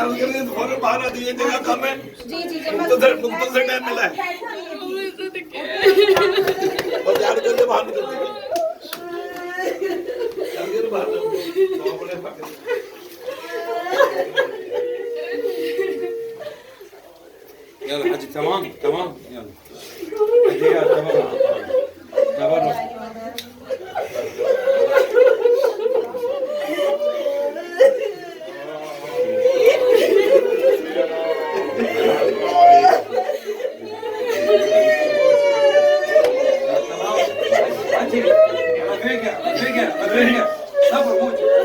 अर्ज कर दी फौरन बाहर आ दिए जगह कम है जी जी मुक्त से टाइम मिला है और यार जल्दी बाहर निकलते जल्दी बाहर बड़े भाग يلا حجي تمام تمام يلا حجي يا تمام تبرك حجي رفيقة صبر موجود